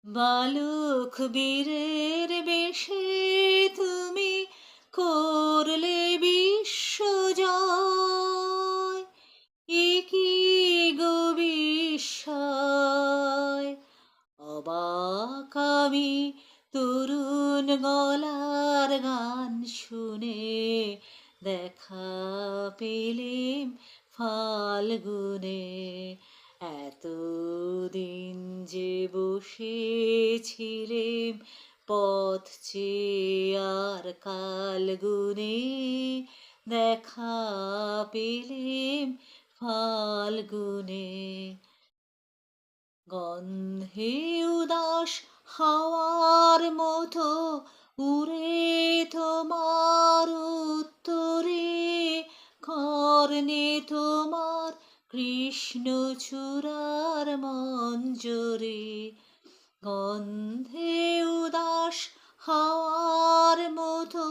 বালক বীরের বেশে তুমি করলে বিশ্বজয়, এ কি গো বিস্ময়! অবাক আমি তরুণ গলার গান শুনে, দেখা পেলেম ফাল্গুনে। এতদিন যে বসেছিলেম পথ চেয়ে আর কাল গুনে, দেখা পেলেম ফাল্গুনে। গন্ধে উদাস হাওয়ার মতো উড়ে তোমার উত্তরে, কর্ণে তোমার কৃষ্ণচূড়ার মঞ্জরে। গন্ধে উদাস হাওয়ার মতো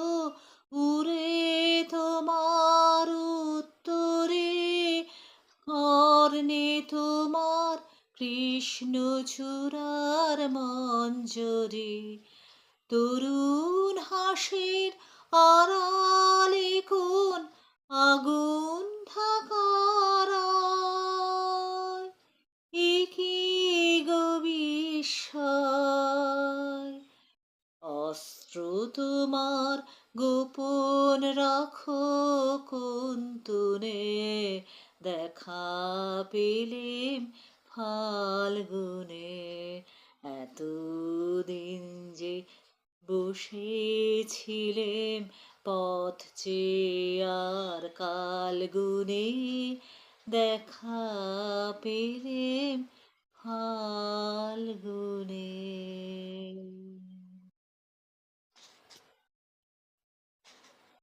উড়ে তোমার উত্তরে, কর্ণে তোমার কৃষ্ণচূড়ার মঞ্জরি। তরুণ হাসির আড়ালে কোন আগুন ঢাকারায়, এ কি গো বিস্ময়! অস্ত্র তোমার গোপন রাখো কুন্তনে, দেখা পেলেম ফাল্গুনে। এতদিন যে বসেছিলেম পথ চেয়ে আর কাল গুনে, দেখা পেলেম ফাল্গুনে।